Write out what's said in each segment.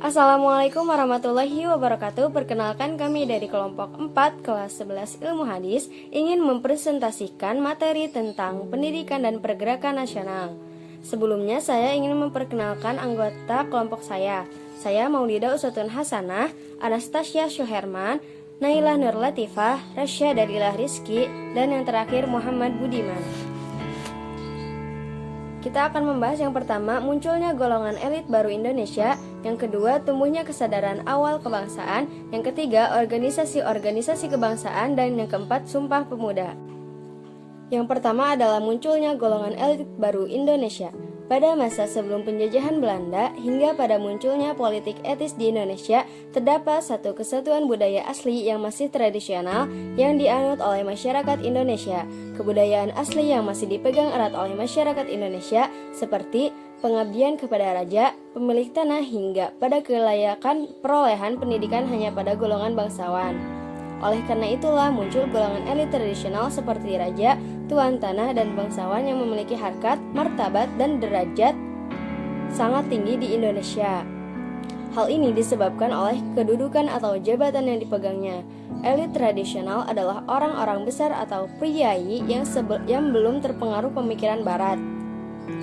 Assalamualaikum warahmatullahi wabarakatuh. Perkenalkan, kami dari kelompok 4 kelas 11 Ilmu Hadis ingin mempresentasikan materi tentang pendidikan dan pergerakan nasional. Sebelumnya saya ingin memperkenalkan anggota kelompok saya. Saya Maulida Uswatun Hasanah, Anastasia Syuherman, Nailah Nur Latifah, Rasya Dalilah Rizki, dan yang terakhir Muhammad Budiman. Kita akan membahas yang pertama, munculnya golongan elit baru Indonesia. Yang kedua, tumbuhnya kesadaran awal kebangsaan. Yang ketiga, organisasi-organisasi kebangsaan. Dan yang keempat, Sumpah Pemuda. Yang pertama adalah munculnya golongan elit baru Indonesia. Pada masa sebelum penjajahan Belanda hingga pada munculnya politik etis di Indonesia, terdapat satu kesatuan budaya asli yang masih tradisional yang dianut oleh masyarakat Indonesia. Kebudayaan asli yang masih dipegang erat oleh masyarakat Indonesia seperti pengabdian kepada raja, pemilik tanah, hingga pada kelayakan perolehan pendidikan hanya pada golongan bangsawan. Oleh karena itulah muncul golongan elit tradisional seperti raja, tuan tanah, dan bangsawan yang memiliki harkat, martabat, dan derajat sangat tinggi di Indonesia. Hal ini disebabkan oleh kedudukan atau jabatan yang dipegangnya. Elit tradisional adalah orang-orang besar atau priai yang belum terpengaruh pemikiran barat,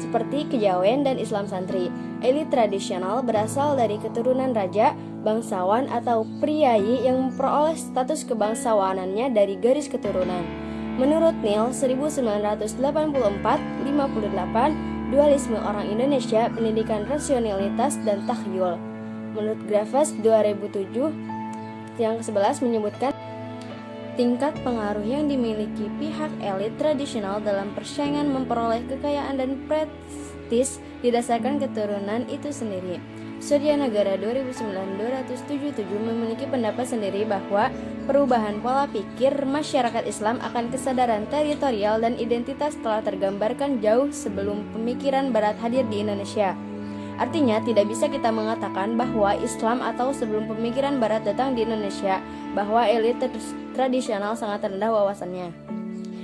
seperti kejawen dan Islam santri. Elit tradisional berasal dari keturunan raja, bangsawan, atau priai yang memperoleh status kebangsawanannya dari garis keturunan. Menurut Neil 1984-58, dualisme orang Indonesia, pendidikan rasionalitas dan takhyul. Menurut Graves 2007, yang ke-11 menyebutkan tingkat pengaruh yang dimiliki pihak elit tradisional dalam persaingan memperoleh kekayaan dan prestis didasarkan keturunan itu sendiri. Surya Negara 2009-277 memiliki pendapat sendiri bahwa perubahan pola pikir masyarakat Islam akan kesadaran teritorial dan identitas telah tergambarkan jauh sebelum pemikiran barat hadir di Indonesia. Artinya, tidak bisa kita mengatakan bahwa Islam atau sebelum pemikiran barat datang di Indonesia, bahwa elit tradisional sangat rendah wawasannya.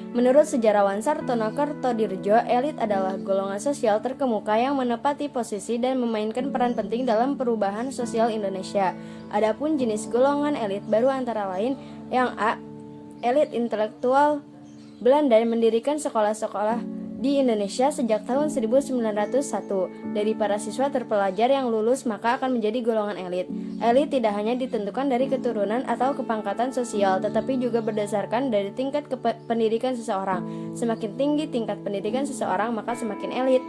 Menurut sejarawan Sartono Kertodirjo, elit adalah golongan sosial terkemuka yang menepati posisi dan memainkan peran penting dalam perubahan sosial Indonesia. Adapun jenis golongan elit baru antara lain yang A. Elit intelektual Belanda mendirikan sekolah-sekolah di Indonesia sejak tahun 1901. Dari para siswa terpelajar yang lulus maka akan menjadi golongan elit. Elit tidak hanya ditentukan dari keturunan atau kepangkatan sosial, tetapi juga berdasarkan dari tingkat pendidikan seseorang. Semakin tinggi tingkat pendidikan seseorang, maka semakin elit.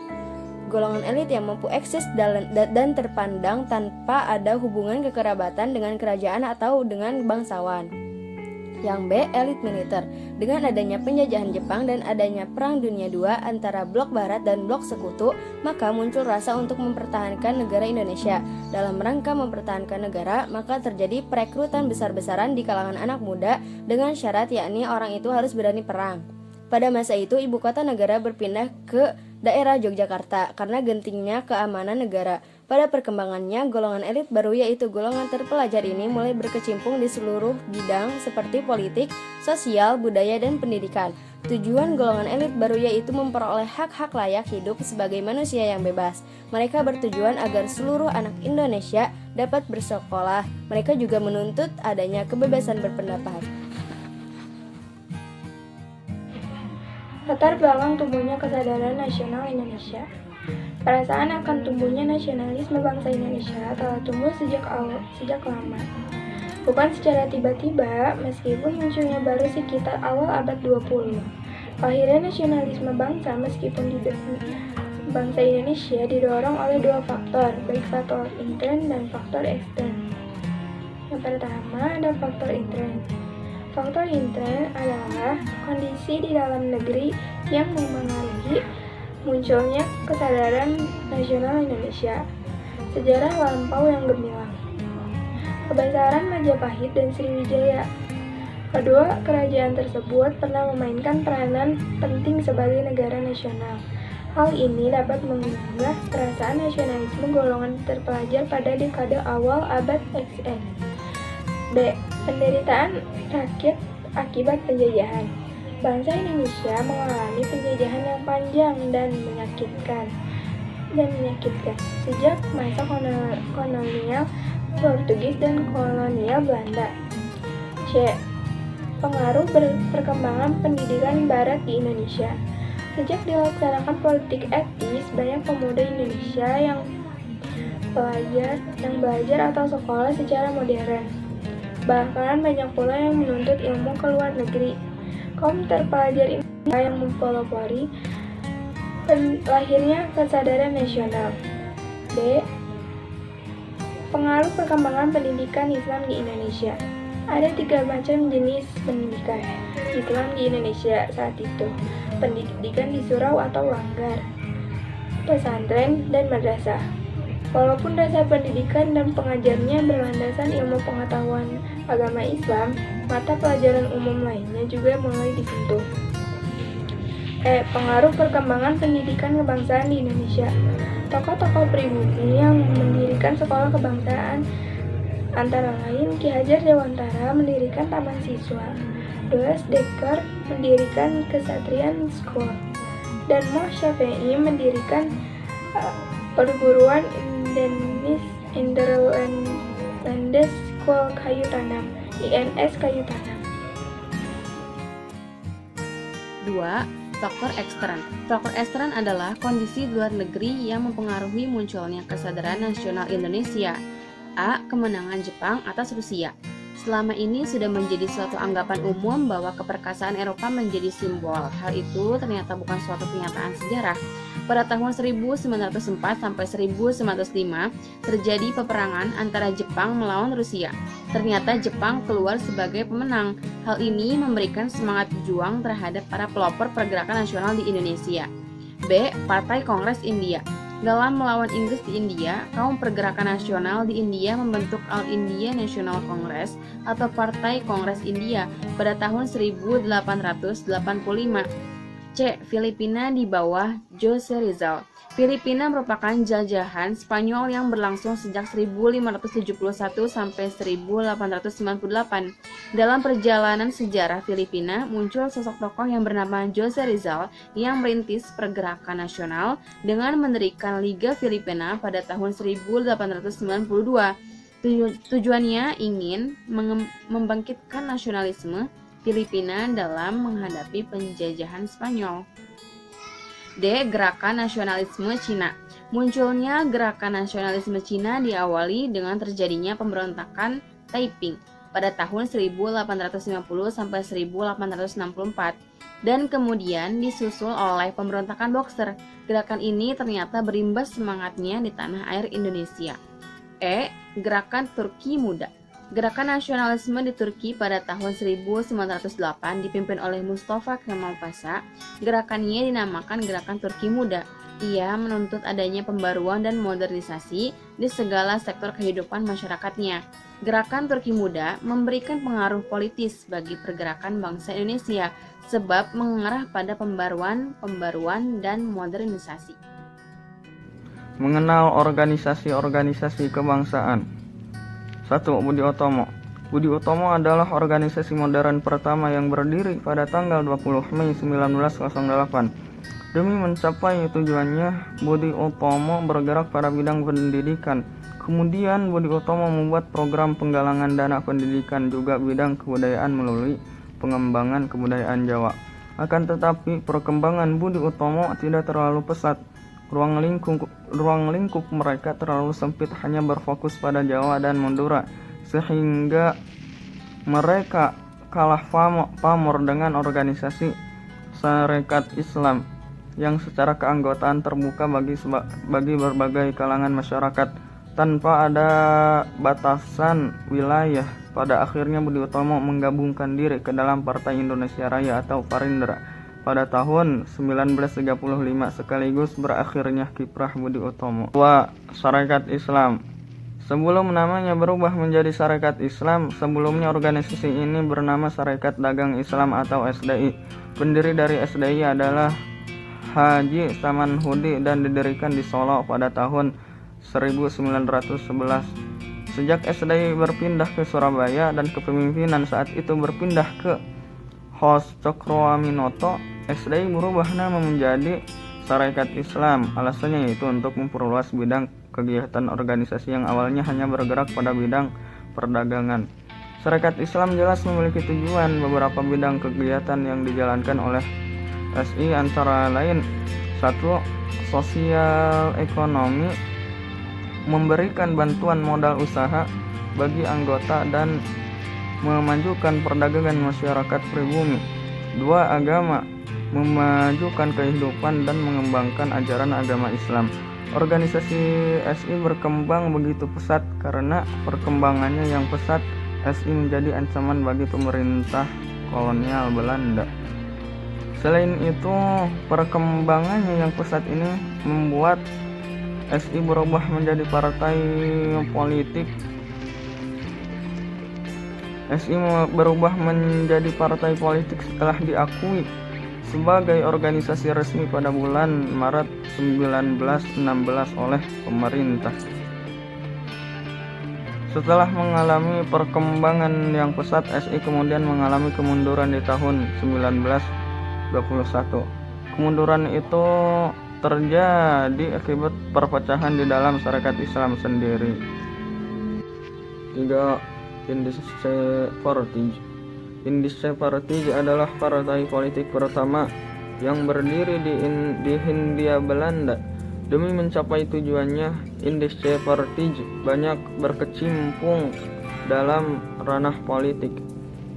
Golongan elit yang mampu eksis dan terpandang tanpa ada hubungan kekerabatan dengan kerajaan atau dengan bangsawan. Yang B. Elit militer. Dengan adanya penjajahan Jepang dan adanya Perang Dunia II antara blok barat dan blok sekutu, maka muncul rasa untuk mempertahankan negara Indonesia. Dalam rangka mempertahankan negara, maka terjadi perekrutan besar-besaran di kalangan anak muda dengan syarat yakni orang itu harus berani perang. Pada masa itu, ibu kota negara berpindah ke daerah Yogyakarta karena gentingnya keamanan negara. Pada perkembangannya, golongan elit baru yaitu golongan terpelajar ini mulai berkecimpung di seluruh bidang seperti politik, sosial, budaya, dan pendidikan. Tujuan golongan elit baru yaitu memperoleh hak-hak layak hidup sebagai manusia yang bebas. Mereka bertujuan agar seluruh anak Indonesia dapat bersekolah. Mereka juga menuntut adanya kebebasan berpendapat. Latar belakang tumbuhnya kesadaran nasional Indonesia. Perasaan akan tumbuhnya nasionalisme bangsa Indonesia telah tumbuh sejak lama. Bukan secara tiba-tiba, meskipun munculnya baru sekitar awal abad 20. Lahirnya nasionalisme bangsa bangsa Indonesia didorong oleh dua faktor, baik faktor intern dan faktor ekstern. Yang pertama ada faktor intern. Faktor intern adalah kondisi di dalam negeri yang mempengaruhi munculnya kesadaran nasional Indonesia. Sejarah lampau yang gemilang. Kebesaran Majapahit dan Sriwijaya. Kedua kerajaan tersebut pernah memainkan peranan penting sebagai negara nasional. Hal ini dapat menggugah perasaan nasionalisme golongan terpelajar pada dekade awal abad XX. B. Penderitaan rakyat akibat penjajahan. Bangsa Indonesia mengalami penjajahan yang panjang dan menyakitkan. dan menyakitkan sejak masa kolonial Portugis dan kolonial Belanda. C. Pengaruh perkembangan pendidikan Barat di Indonesia. Sejak dilaksanakan politik etis, banyak pemuda Indonesia yang belajar atau sekolah secara modern. Bahkan banyak pula yang menuntut ilmu ke luar negeri. Kaum terpelajar Indonesia yang mempelopori lahirnya kesadaran nasional. D. Pengaruh perkembangan pendidikan Islam di Indonesia. Ada 3 macam jenis pendidikan Islam di Indonesia saat itu. Pendidikan di surau atau langgar, pesantren, dan madrasah. Walaupun dasar pendidikan dan pengajarnya berlandaskan ilmu pengetahuan agama Islam, mata pelajaran umum lainnya juga mulai disentuh. E. Pengaruh perkembangan pendidikan kebangsaan di Indonesia. Tokoh-tokoh pribumi yang mendirikan sekolah kebangsaan antara lain Ki Hajar Dewantara mendirikan Taman Siswa, Doas Dekar mendirikan Kesatrian School, dan Moh Syafi'i mendirikan Perguruan Interlandes School Kayu Tanam, INS Kayu Tanam. 2. Faktor ekstern. Faktor ekstern adalah kondisi di luar negeri yang mempengaruhi munculnya kesadaran nasional Indonesia. A. Kemenangan Jepang atas Rusia. Selama ini sudah menjadi suatu anggapan umum bahwa keperkasaan Eropa menjadi simbol. Hal itu ternyata bukan suatu kenyataan sejarah. Pada tahun 1904 sampai 1905 terjadi peperangan antara Jepang melawan Rusia. Ternyata Jepang keluar sebagai pemenang. Hal ini memberikan semangat juang terhadap para pelopor pergerakan nasional di Indonesia. B. Partai Kongres India. Dalam melawan Inggris di India, kaum pergerakan nasional di India membentuk All India National Congress atau Partai Kongres India pada tahun 1885. C. Filipina di bawah Jose Rizal. Filipina merupakan jajahan Spanyol yang berlangsung sejak 1571 sampai 1898. Dalam perjalanan sejarah Filipina, muncul sosok tokoh yang bernama Jose Rizal yang merintis pergerakan nasional dengan mendirikan Liga Filipina pada tahun 1892. Tujuannya ingin membangkitkan nasionalisme Filipina dalam menghadapi penjajahan Spanyol. D. Gerakan Nasionalisme Cina. Munculnya gerakan nasionalisme Cina diawali dengan terjadinya pemberontakan Taiping pada tahun 1850 sampai 1864 dan kemudian disusul oleh pemberontakan Boxer. Gerakan ini ternyata berimbas semangatnya di tanah air Indonesia. E. Gerakan Turki Muda. Gerakan nasionalisme di Turki pada tahun 1908 dipimpin oleh Mustafa Kemal Pasha. Gerakannya dinamakan Gerakan Turki Muda. Ia menuntut adanya pembaruan dan modernisasi di segala sektor kehidupan masyarakatnya. Gerakan Turki Muda memberikan pengaruh politis bagi pergerakan bangsa Indonesia sebab mengarah pada pembaruan dan modernisasi. Mengenal organisasi-organisasi kebangsaan. 1. Budi Utomo. Budi Utomo adalah organisasi modern pertama yang berdiri pada tanggal 20 Mei 1908. Demi mencapai tujuannya, Budi Utomo bergerak pada bidang pendidikan. Kemudian Budi Utomo membuat program penggalangan dana pendidikan juga bidang kebudayaan melalui pengembangan kebudayaan Jawa. Akan tetapi perkembangan Budi Utomo tidak terlalu pesat. Ruang lingkup mereka terlalu sempit, hanya berfokus pada Jawa dan Madura, sehingga mereka kalah pamor dengan organisasi Sarekat Islam yang secara keanggotaan terbuka bagi berbagai kalangan masyarakat tanpa ada batasan wilayah. Pada akhirnya Budi Utomo menggabungkan diri ke dalam Partai Indonesia Raya atau Parindra pada tahun 1935, sekaligus berakhirnya kiprah Budi Utomo. 2. Sarekat Islam. Sebelum namanya berubah menjadi Sarekat Islam, sebelumnya organisasi ini bernama Sarekat Dagang Islam atau SDI. Pendiri dari SDI adalah Haji Samanhudi dan didirikan di Solo pada tahun 1911. Sejak SDI berpindah ke Surabaya dan kepemimpinan saat itu berpindah ke Hos Cokroaminoto, SDI berubah nama menjadi Sarekat Islam. Alasannya yaitu untuk memperluas bidang kegiatan organisasi yang awalnya hanya bergerak pada bidang perdagangan. Sarekat Islam jelas memiliki tujuan. Beberapa bidang kegiatan yang dijalankan oleh SI antara lain: 1. Sosial ekonomi, memberikan bantuan modal usaha bagi anggota dan memajukan perdagangan masyarakat pribumi. 2. Agama, memajukan kehidupan dan mengembangkan ajaran agama Islam. Organisasi SI berkembang begitu pesat karena perkembangannya yang pesat, SI menjadi ancaman bagi pemerintah kolonial Belanda. Selain itu, perkembangannya yang pesat ini membuat SI berubah menjadi partai politik. SI berubah menjadi partai politik setelah diakui sebagai organisasi resmi pada bulan Maret 1916 oleh pemerintah. Setelah mengalami perkembangan yang pesat, SI kemudian mengalami kemunduran di tahun 1921. Kemunduran itu terjadi akibat perpecahan di dalam Sarekat Islam sendiri. 3. Indische-Partij adalah partai politik pertama yang berdiri di Hindia Belanda. Demi mencapai tujuannya, Indische-Partij banyak berkecimpung dalam ranah politik,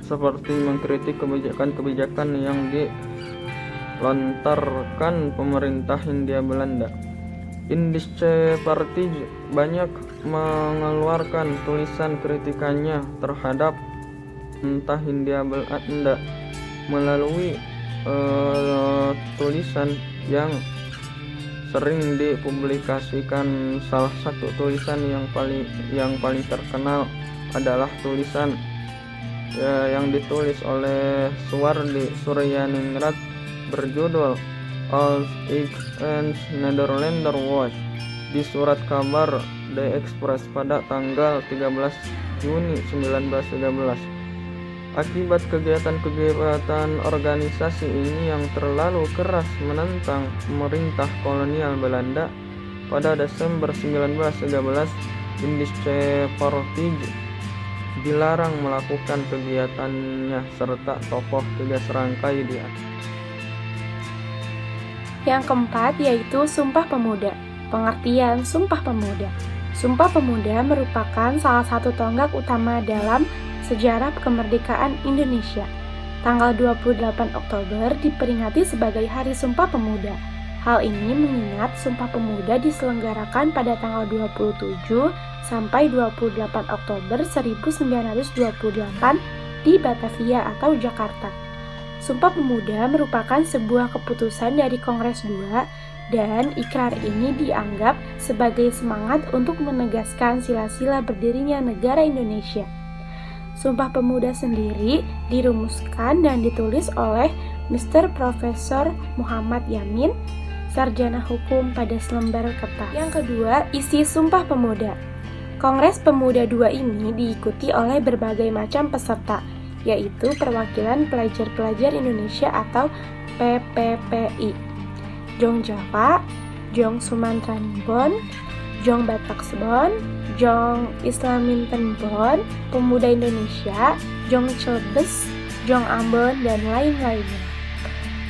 seperti mengkritik kebijakan-kebijakan yang dilontarkan pemerintah Hindia Belanda. Indische-Partij banyak mengeluarkan tulisan kritikannya terhadap pemerintah Hindia Belanda melalui tulisan yang sering dipublikasikan. Salah satu tulisan yang paling terkenal adalah tulisan yang ditulis oleh Suwardi Suryaningrat berjudul Als ik eens Nederlander was di surat kabar De Express pada tanggal 13 Juni 1913. Akibat kegiatan-kegiatan organisasi ini yang terlalu keras menentang pemerintah kolonial Belanda, pada Desember 1913 Indische-Partij dilarang melakukan kegiatannya serta tokoh 3 serangkai di atas. Yang keempat yaitu Sumpah Pemuda. Pengertian Sumpah Pemuda. Sumpah Pemuda merupakan salah satu tonggak utama dalam sejarah kemerdekaan Indonesia. Tanggal 28 Oktober diperingati sebagai Hari Sumpah Pemuda. Hal ini mengingat Sumpah Pemuda diselenggarakan pada tanggal 27 sampai 28 Oktober 1928 di Batavia atau Jakarta. Sumpah Pemuda merupakan sebuah keputusan dari Kongres II dan ikrar ini dianggap sebagai semangat untuk menegaskan sila-sila berdirinya negara Indonesia. Sumpah Pemuda sendiri dirumuskan dan ditulis oleh Mr. Profesor Muhammad Yamin, sarjana hukum pada selembar kertas. Yang kedua, isi Sumpah Pemuda. Kongres Pemuda II ini diikuti oleh berbagai macam peserta, yaitu Perwakilan Pelajar-Pelajar Indonesia atau PPPI, Jong Java, Jong Sumatranbon, Jong Bataksbon, Jong Islamintenbon, Pemuda Indonesia, Jong Celebes, Jong Ambon, dan lain-lainnya.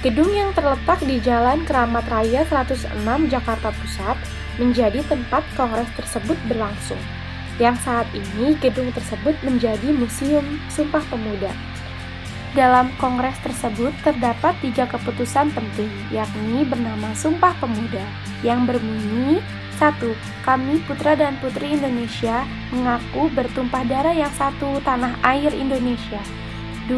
Gedung yang terletak di Jalan Keramat Raya 106 Jakarta Pusat menjadi tempat kongres tersebut berlangsung, yang saat ini gedung tersebut menjadi Museum Sumpah Pemuda. Dalam kongres tersebut terdapat 3 keputusan penting, yakni bernama Sumpah Pemuda, yang berbunyi: 1. Kami putra dan putri Indonesia mengaku bertumpah darah yang satu tanah air Indonesia. 2.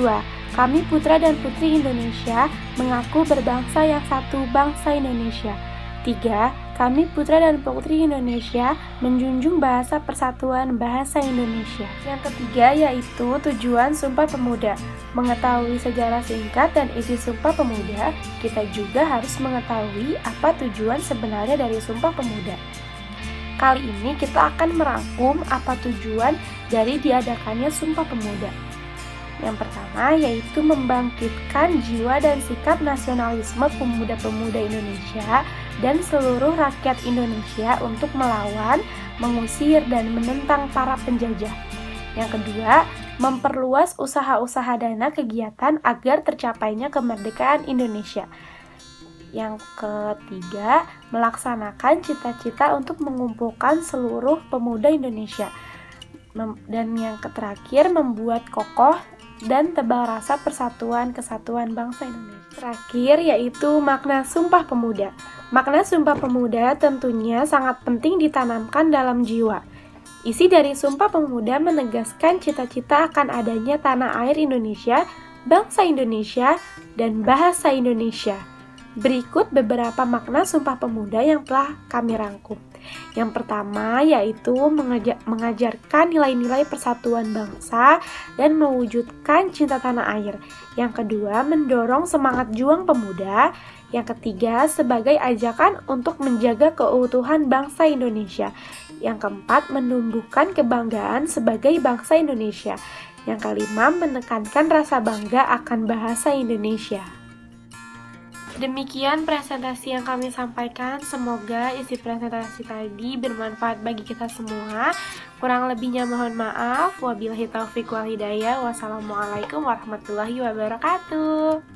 Kami putra dan putri Indonesia mengaku berbangsa yang satu bangsa Indonesia. 3. Kami putra dan putri Indonesia menjunjung bahasa persatuan bahasa Indonesia. Yang ketiga yaitu tujuan Sumpah Pemuda. Mengetahui sejarah singkat dan isi Sumpah Pemuda, kita juga harus mengetahui apa tujuan sebenarnya dari Sumpah Pemuda. Kali ini kita akan merangkum apa tujuan dari diadakannya Sumpah Pemuda. Yang pertama yaitu membangkitkan jiwa dan sikap nasionalisme pemuda-pemuda Indonesia dan seluruh rakyat Indonesia untuk melawan, mengusir, dan menentang para penjajah. Yang kedua, memperluas usaha-usaha dana kegiatan agar tercapainya kemerdekaan Indonesia. Yang ketiga, melaksanakan cita-cita untuk mengumpulkan seluruh pemuda Indonesia. Dan yang terakhir, membuat kokoh dan tebal rasa persatuan kesatuan bangsa Indonesia. Terakhir yaitu makna Sumpah Pemuda. Makna Sumpah Pemuda tentunya sangat penting ditanamkan dalam jiwa. Isi dari Sumpah Pemuda menegaskan cita-cita akan adanya tanah air Indonesia, bangsa Indonesia, dan bahasa Indonesia. Berikut beberapa makna Sumpah Pemuda yang telah kami rangkum. Yang pertama yaitu mengajarkan nilai-nilai persatuan bangsa dan mewujudkan cinta tanah air. Yang kedua, mendorong semangat juang pemuda. Yang ketiga, sebagai ajakan untuk menjaga keutuhan bangsa Indonesia. Yang keempat, menumbuhkan kebanggaan sebagai bangsa Indonesia. Yang kelima, menekankan rasa bangga akan bahasa Indonesia. Demikian presentasi yang kami sampaikan. Semoga isi presentasi tadi bermanfaat bagi kita semua. Kurang lebihnya mohon maaf. Wabillahi taufiq wal hidayah. Wassalamualaikum warahmatullahi wabarakatuh.